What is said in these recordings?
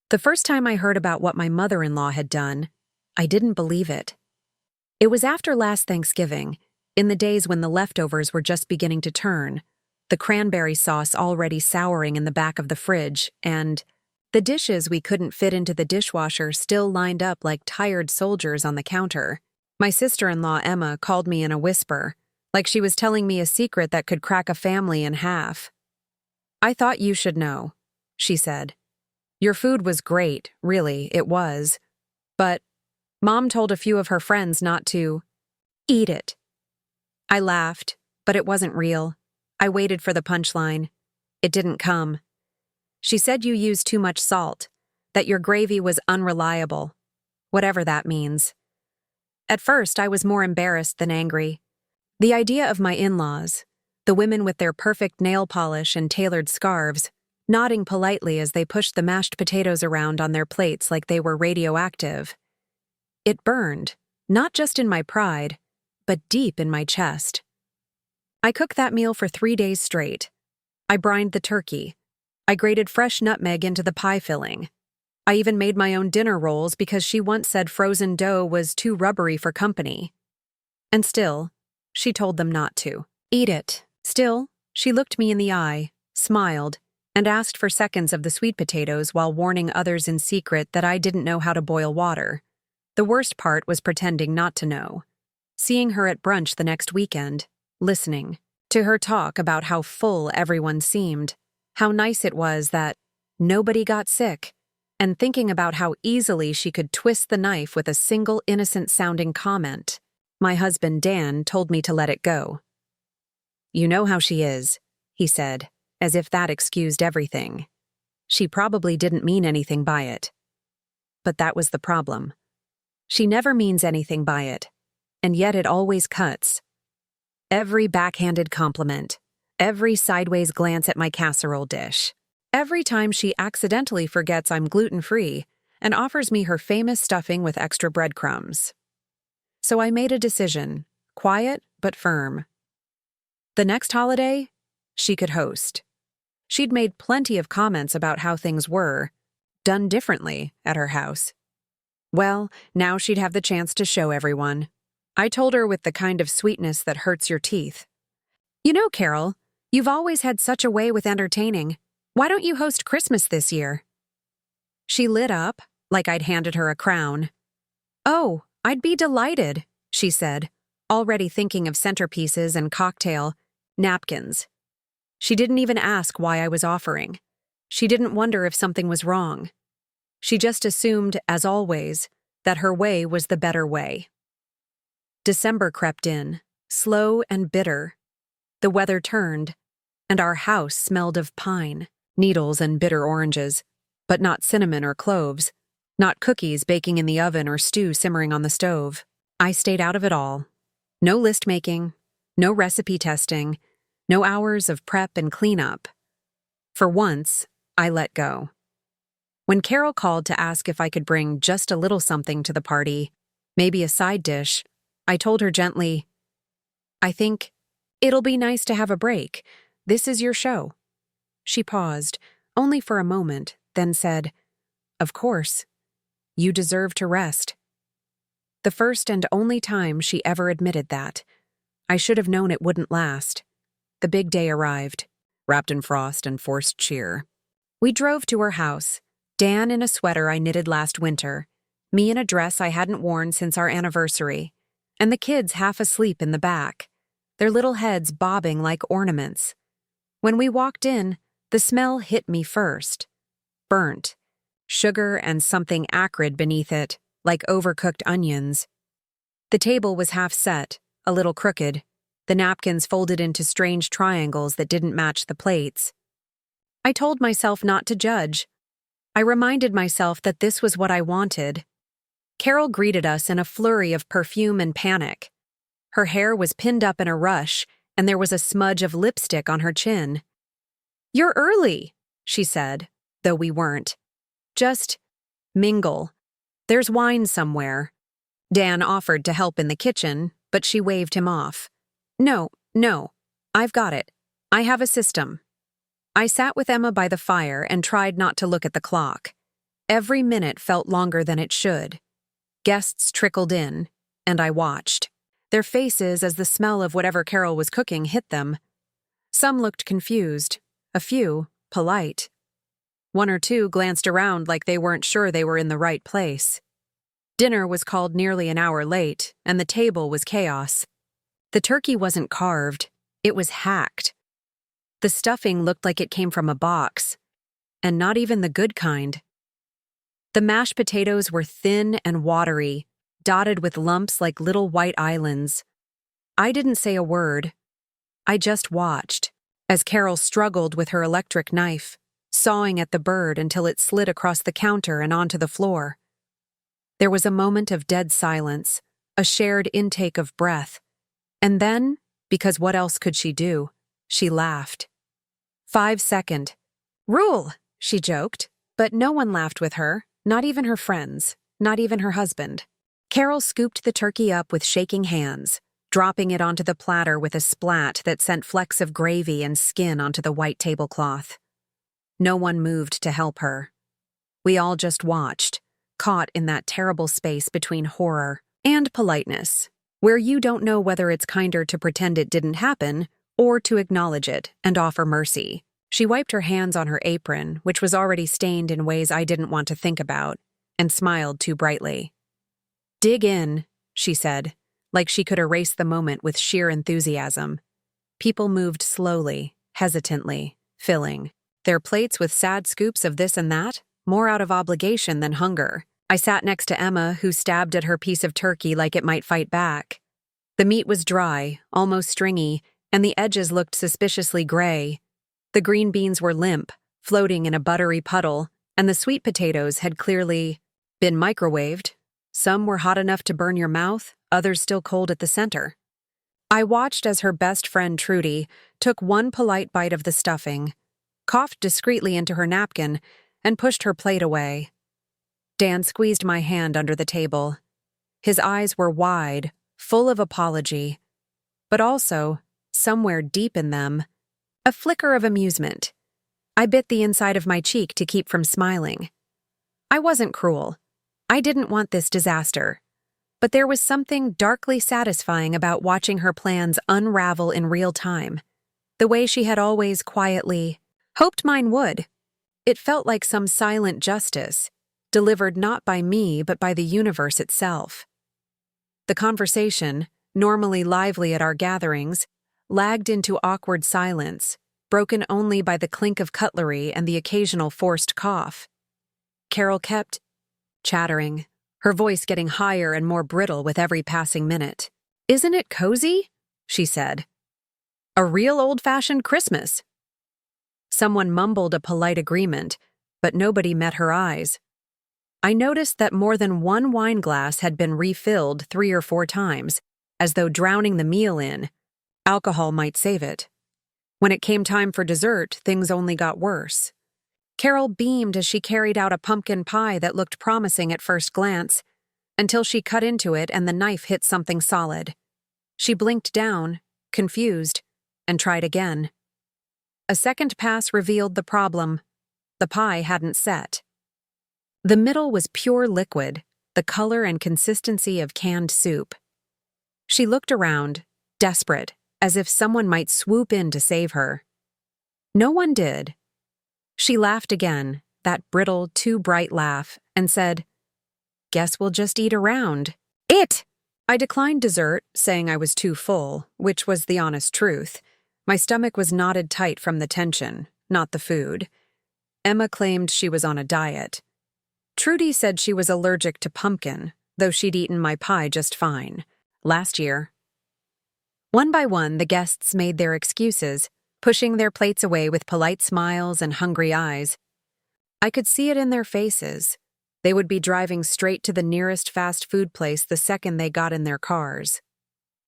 The first time I heard about what my mother-in-law had done, I didn't believe it. It was after last Thanksgiving, in the days when the leftovers were just beginning to turn, the cranberry sauce already souring in the back of the fridge, and the dishes we couldn't fit into the dishwasher still lined up like tired soldiers on the counter. My sister-in-law Emma called me in a whisper, like she was telling me a secret that could crack a family in half. "I thought you should know," she said. "Your food was great, really, it was. But Mom told a few of her friends not to eat it." I laughed, but it wasn't real. I waited for the punchline. It didn't come. "She said you used too much salt, that your gravy was unreliable," whatever that means. At first, I was more embarrassed than angry. The idea of my in-laws, the women with their perfect nail polish and tailored scarves, nodding politely as they pushed the mashed potatoes around on their plates like they were radioactive. It burned, not just in my pride, but deep in my chest. I cooked that meal for 3 days straight. I brined the turkey. I grated fresh nutmeg into the pie filling. I even made my own dinner rolls because she once said frozen dough was too rubbery for company. And still, she told them not to eat it. Still, she looked me in the eye, smiled, and asked for seconds of the sweet potatoes while warning others in secret that I didn't know how to boil water. The worst part was pretending not to know. Seeing her at brunch the next weekend, listening to her talk about how full everyone seemed, how nice it was that nobody got sick, and thinking about how easily she could twist the knife with a single innocent-sounding comment. My husband, Dan, told me to let it go. "You know how she is," he said, as if that excused everything. She probably didn't mean anything by it. But that was the problem. She never means anything by it, and yet it always cuts. Every backhanded compliment, every sideways glance at my casserole dish, every time she accidentally forgets I'm gluten-free and offers me her famous stuffing with extra breadcrumbs. So I made a decision, quiet but firm. The next holiday, she could host. She'd made plenty of comments about how things were, done differently, at her house. Well, now she'd have the chance to show everyone. I told her with the kind of sweetness that hurts your teeth. "You know, Carol, you've always had such a way with entertaining. Why don't you host Christmas this year?" She lit up, like I'd handed her a crown. "Oh, I'd be delighted," she said, already thinking of centerpieces and cocktail napkins. She didn't even ask why I was offering. She didn't wonder if something was wrong. She just assumed, as always, that her way was the better way. December crept in, slow and bitter. The weather turned, and our house smelled of pine, needles and bitter oranges, but not cinnamon or cloves, not cookies baking in the oven or stew simmering on the stove. I stayed out of it all. No list making, no recipe testing, no hours of prep and cleanup. For once, I let go. When Carol called to ask if I could bring just a little something to the party, maybe a side dish, I told her gently, "I think it'll be nice to have a break. This is your show." She paused, only for a moment, then said, "Of course. You deserve to rest." The first and only time she ever admitted that. I should have known it wouldn't last. The big day arrived, wrapped in frost and forced cheer. We drove to her house, Dan in a sweater I knitted last winter, me in a dress I hadn't worn since our anniversary, and the kids half asleep in the back, their little heads bobbing like ornaments. When we walked in, the smell hit me first. Burnt, sugar and something acrid beneath it, like overcooked onions. The table was half set, a little crooked, the napkins folded into strange triangles that didn't match the plates. I told myself not to judge. I reminded myself that this was what I wanted. Carol greeted us in a flurry of perfume and panic. Her hair was pinned up in a rush, and there was a smudge of lipstick on her chin. "You're early," she said, though we weren't. "Just mingle. There's wine somewhere." Dan offered to help in the kitchen, but she waved him off. No, I've got it. I have a system." I sat with Emma by the fire and tried not to look at the clock. Every minute felt longer than it should. Guests trickled in, and I watched. Their faces as the smell of whatever Carol was cooking hit them. Some looked confused, a few polite. One or two glanced around like they weren't sure they were in the right place. Dinner was called nearly an hour late, and the table was chaos. The turkey wasn't carved, it was hacked. The stuffing looked like it came from a box, and not even the good kind. The mashed potatoes were thin and watery, dotted with lumps like little white islands. I didn't say a word. I just watched, as Carol struggled with her electric knife, sawing at the bird until it slid across the counter and onto the floor. There was a moment of dead silence, a shared intake of breath. And then, because what else could she do, she laughed. 5-second. "Rule," she joked, but no one laughed with her, not even her friends, not even her husband. Carol scooped the turkey up with shaking hands, dropping it onto the platter with a splat that sent flecks of gravy and skin onto the white tablecloth. No one moved to help her. We all just watched, caught in that terrible space between horror and politeness, where you don't know whether it's kinder to pretend it didn't happen or to acknowledge it and offer mercy. She wiped her hands on her apron, which was already stained in ways I didn't want to think about, and smiled too brightly. "Dig in," she said, like she could erase the moment with sheer enthusiasm. People moved slowly, hesitantly, filling their plates with sad scoops of this and that, more out of obligation than hunger. I sat next to Emma, who stabbed at her piece of turkey like it might fight back. The meat was dry, almost stringy, and the edges looked suspiciously gray. The green beans were limp, floating in a buttery puddle, and the sweet potatoes had clearly been microwaved. Some were hot enough to burn your mouth, others still cold at the center. I watched as her best friend Trudy took one polite bite of the stuffing, coughed discreetly into her napkin, and pushed her plate away. Dan squeezed my hand under the table. His eyes were wide, full of apology, but also, somewhere deep in them, a flicker of amusement. I bit the inside of my cheek to keep from smiling. I wasn't cruel. I didn't want this disaster. But there was something darkly satisfying about watching her plans unravel in real time, the way she had always quietly hoped mine would. It felt like some silent justice, delivered not by me but by the universe itself. The conversation, normally lively at our gatherings, lagged into awkward silence, broken only by the clink of cutlery and the occasional forced cough. Carol kept chattering, her voice getting higher and more brittle with every passing minute. "Isn't it cozy?" she said. "A real old-fashioned Christmas." Someone mumbled a polite agreement, but nobody met her eyes. I noticed that more than one wine glass had been refilled 3 or 4 times, as though drowning the meal in. Alcohol might save it. When it came time for dessert, things only got worse. Carol beamed as she carried out a pumpkin pie that looked promising at first glance, until she cut into it and the knife hit something solid. She blinked down, confused, and tried again. A second pass revealed the problem. The pie hadn't set. The middle was pure liquid, the color and consistency of canned soup. She looked around, desperate, as if someone might swoop in to save her. No one did. She laughed again, that brittle, too bright laugh, and said, "Guess we'll just eat around." It! I declined dessert, saying I was too full, which was the honest truth. My stomach was knotted tight from the tension, not the food. Emma claimed she was on a diet. Trudy said she was allergic to pumpkin, though she'd eaten my pie just fine. Last year. One by one, the guests made their excuses, pushing their plates away with polite smiles and hungry eyes. I could see it in their faces. They would be driving straight to the nearest fast food place the second they got in their cars.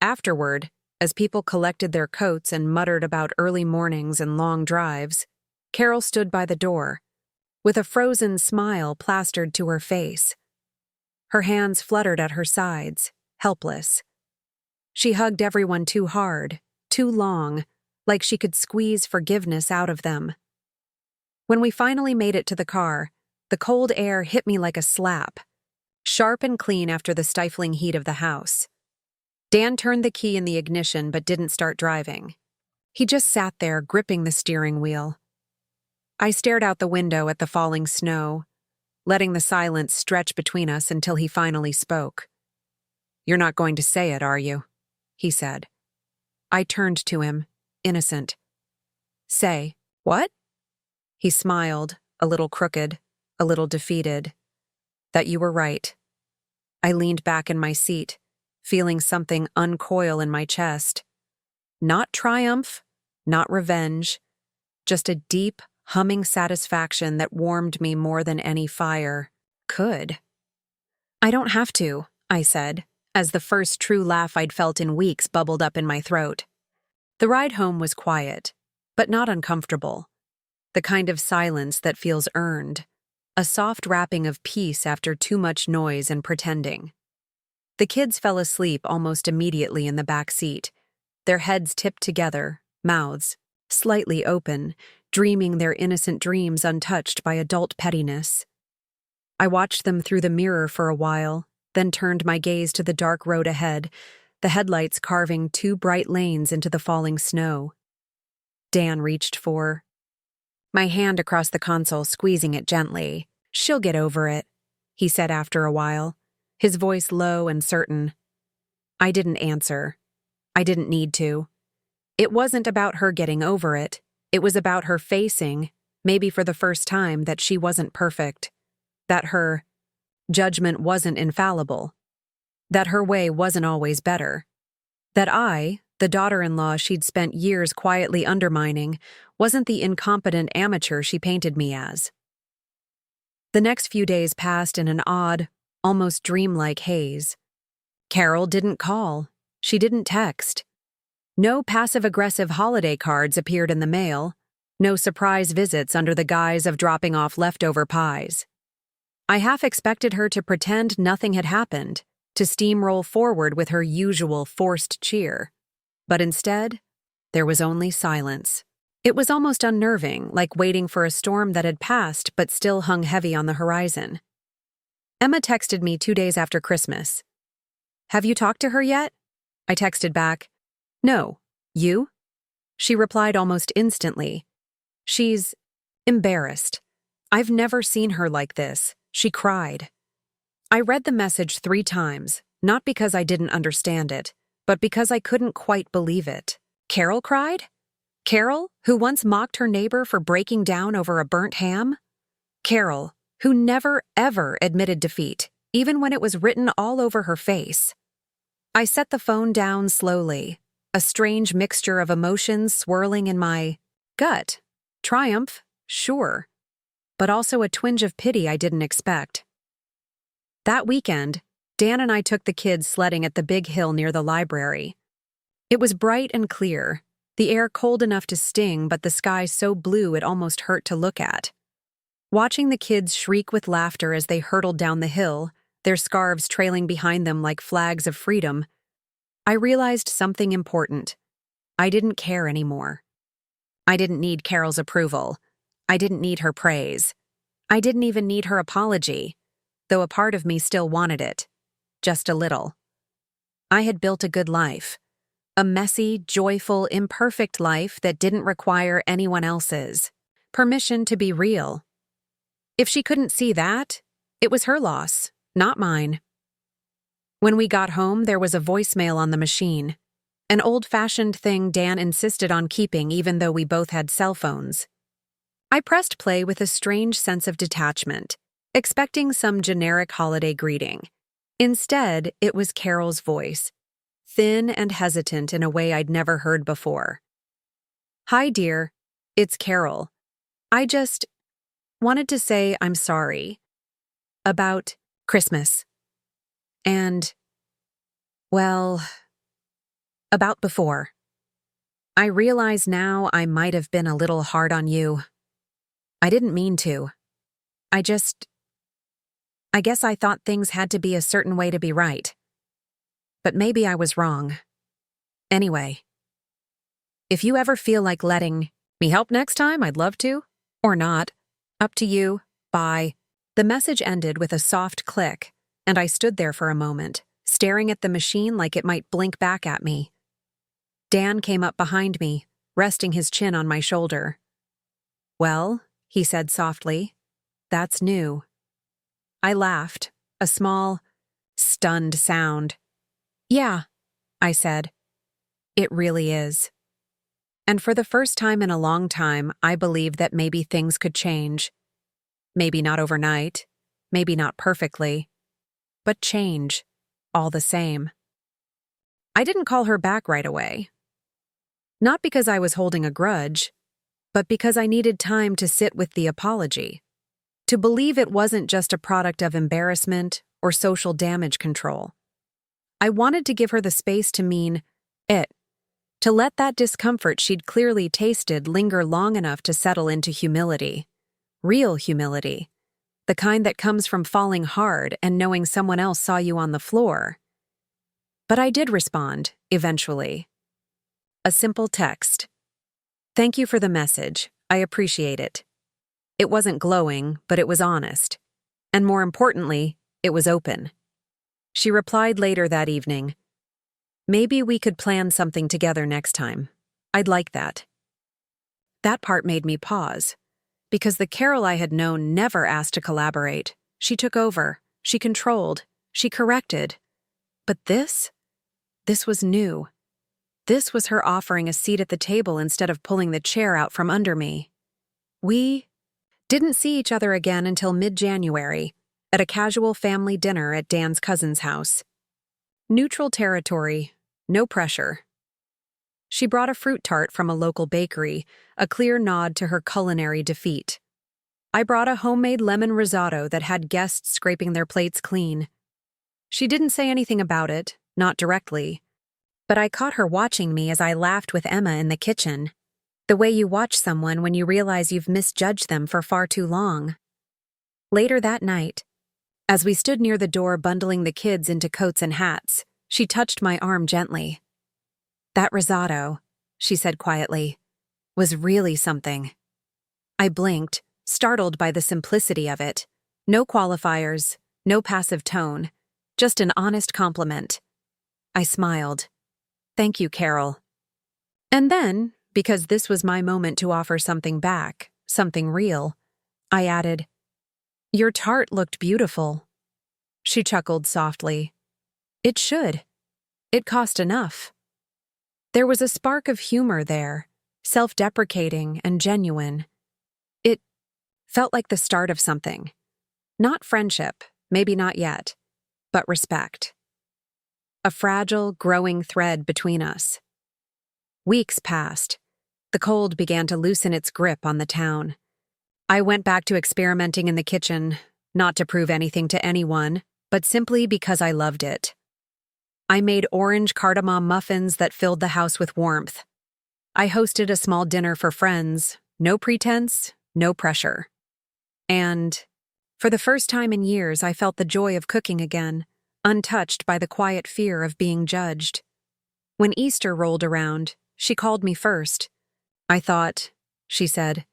Afterward, as people collected their coats and muttered about early mornings and long drives, Carol stood by the door, with a frozen smile plastered to her face. Her hands fluttered at her sides, helpless. She hugged everyone too hard, too long, like she could squeeze forgiveness out of them. When we finally made it to the car, The cold air hit me like a slap, sharp and clean after the stifling heat of the house. Dan turned the key in the ignition but didn't start driving. He just sat there, gripping the steering wheel. I stared out the window at the falling snow, letting the silence stretch between us until he finally spoke. "You're not going to say it, are you?" he said. I turned to him, innocent. "Say, what?" He smiled, a little crooked, a little defeated. "That you were right." I leaned back in my seat, feeling something uncoil in my chest. Not triumph, not revenge, just a deep, humming satisfaction that warmed me more than any fire could. "I don't have to," I said, as the first true laugh I'd felt in weeks bubbled up in my throat. The ride home was quiet, but not uncomfortable. The kind of silence that feels earned, a soft wrapping of peace after too much noise and pretending. The kids fell asleep almost immediately in the back seat, their heads tipped together, mouths slightly open, dreaming their innocent dreams untouched by adult pettiness. I watched them through the mirror for a while, then turned my gaze to the dark road ahead, the headlights carving two bright lanes into the falling snow. Dan reached for my hand across the console, squeezing it gently. "She'll get over it," he said after a while, his voice low and certain. I didn't answer. I didn't need to. It wasn't about her getting over it. It was about her facing, maybe for the first time, that she wasn't perfect, that her judgment wasn't infallible, that her way wasn't always better, that I, the daughter-in-law she'd spent years quietly undermining, wasn't the incompetent amateur she painted me as. The next few days passed in an odd, almost dreamlike haze. Carol didn't call. She didn't text. No passive-aggressive holiday cards appeared in the mail. No surprise visits under the guise of dropping off leftover pies. I half expected her to pretend nothing had happened, to steamroll forward with her usual forced cheer. But instead, there was only silence. It was almost unnerving, like waiting for a storm that had passed but still hung heavy on the horizon. Emma texted me 2 days after Christmas. "Have you talked to her yet?" I texted back, "No. You?" She replied almost instantly. "She's embarrassed. I've never seen her like this." She cried. I read the message 3 times, not because I didn't understand it, but because I couldn't quite believe it. Carol cried? Carol, who once mocked her neighbor for breaking down over a burnt ham? Carol, who never, ever admitted defeat, even when it was written all over her face. I set the phone down slowly, a strange mixture of emotions swirling in my gut. Triumph, sure, but also a twinge of pity I didn't expect. That weekend, Dan and I took the kids sledding at the big hill near the library. It was bright and clear, the air cold enough to sting, but the sky so blue it almost hurt to look at. Watching the kids shriek with laughter as they hurtled down the hill, their scarves trailing behind them like flags of freedom, I realized something important. I didn't care anymore. I didn't need Carol's approval. I didn't need her praise. I didn't even need her apology, though a part of me still wanted it. Just a little. I had built a good life. A messy, joyful, imperfect life that didn't require anyone else's permission to be real. If she couldn't see that, it was her loss, not mine. When we got home, there was a voicemail on the machine, an old-fashioned thing Dan insisted on keeping even though we both had cell phones. I pressed play with a strange sense of detachment, expecting some generic holiday greeting. Instead, it was Carol's voice, thin and hesitant in a way I'd never heard before. "Hi, dear. It's Carol. I just wanted to say I'm sorry. About Christmas. And, well, about before. I realize now I might have been a little hard on you. I didn't mean to. I guess I thought things had to be a certain way to be right. But maybe I was wrong. Anyway, if you ever feel like letting me help next time, I'd love to. Or not. Up to you. Bye." The message ended with a soft click, and I stood there for a moment, staring at the machine like it might blink back at me. Dan came up behind me, resting his chin on my shoulder. "Well," he said softly, "that's new." I laughed, a small, stunned sound. "Yeah," I said. "It really is." And for the first time in a long time, I believed that maybe things could change. Maybe not overnight, maybe not perfectly, but change, all the same. I didn't call her back right away. Not because I was holding a grudge, but because I needed time to sit with the apology, to believe it wasn't just a product of embarrassment or social damage control. I wanted to give her the space to mean it, to let that discomfort she'd clearly tasted linger long enough to settle into humility. Real humility. The kind that comes from falling hard and knowing someone else saw you on the floor. But I did respond, eventually. A simple text. "Thank you for the message. I appreciate it." It wasn't glowing, but it was honest. And more importantly, it was open. She replied later that evening, "Maybe we could plan something together next time. I'd like that." That part made me pause, because the Carol I had known never asked to collaborate. She took over, she controlled, she corrected. But this was new. This was her offering a seat at the table instead of pulling the chair out from under me. We didn't see each other again until mid-January, at a casual family dinner at Dan's cousin's house. Neutral territory, no pressure. She brought a fruit tart from a local bakery, a clear nod to her culinary defeat. I brought a homemade lemon risotto that had guests scraping their plates clean. She didn't say anything about it, not directly, but I caught her watching me as I laughed with Emma in the kitchen, the way you watch someone when you realize you've misjudged them for far too long. Later that night, as we stood near the door bundling the kids into coats and hats, she touched my arm gently. "That risotto," she said quietly, "was really something." I blinked, startled by the simplicity of it. No qualifiers, no passive tone, just an honest compliment. I smiled. "Thank you, Carol." And then, because this was my moment to offer something back, something real, I added, "Your tart looked beautiful." She chuckled softly. "It should. It cost enough." There was a spark of humor there, self-deprecating and genuine. It felt like the start of something. Not friendship, maybe not yet, but respect. A fragile, growing thread between us. Weeks passed. The cold began to loosen its grip on the town. I went back to experimenting in the kitchen, not to prove anything to anyone, but simply because I loved it. I made orange cardamom muffins that filled the house with warmth. I hosted a small dinner for friends, no pretense, no pressure. And, for the first time in years, I felt the joy of cooking again, untouched by the quiet fear of being judged. When Easter rolled around, she called me first. "I thought," she said,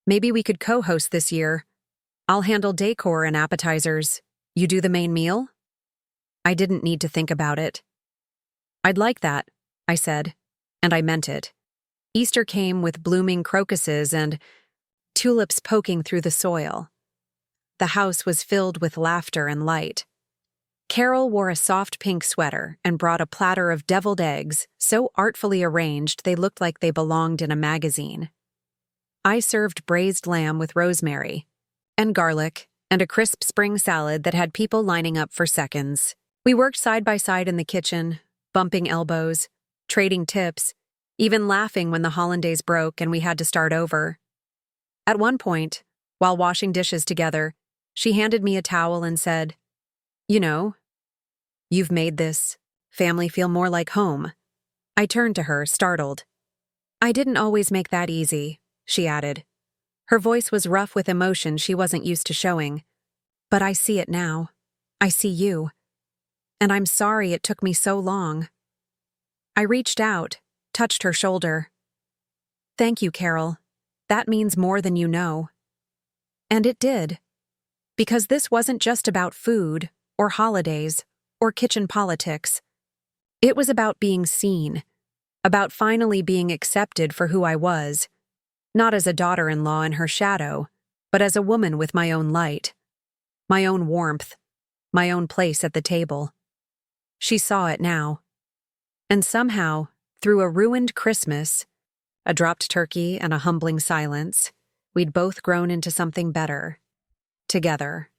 "maybe we could co-host this year. I'll handle decor and appetizers. You do the main meal?" I didn't need to think about it. "I'd like that," I said, and I meant it. Easter came with blooming crocuses and tulips poking through the soil. The house was filled with laughter and light. Carol wore a soft pink sweater and brought a platter of deviled eggs, so artfully arranged they looked like they belonged in a magazine. I served braised lamb with rosemary, and garlic, and a crisp spring salad that had people lining up for seconds. We worked side by side in the kitchen, bumping elbows, trading tips, even laughing when the hollandaise broke and we had to start over. At one point, while washing dishes together, she handed me a towel and said, "You know, you've made this family feel more like home." I turned to her, startled. "I didn't always make that easy," she added. Her voice was rough with emotion she wasn't used to showing. "But I see it now. I see you. And I'm sorry it took me so long." I reached out, touched her shoulder. "Thank you, Carol. That means more than you know." And it did. Because this wasn't just about food, or holidays, or kitchen politics. It was about being seen, about finally being accepted for who I was, not as a daughter-in-law in her shadow, but as a woman with my own light, my own warmth, my own place at the table. She saw it now. And somehow, through a ruined Christmas, a dropped turkey and a humbling silence, we'd both grown into something better. Together.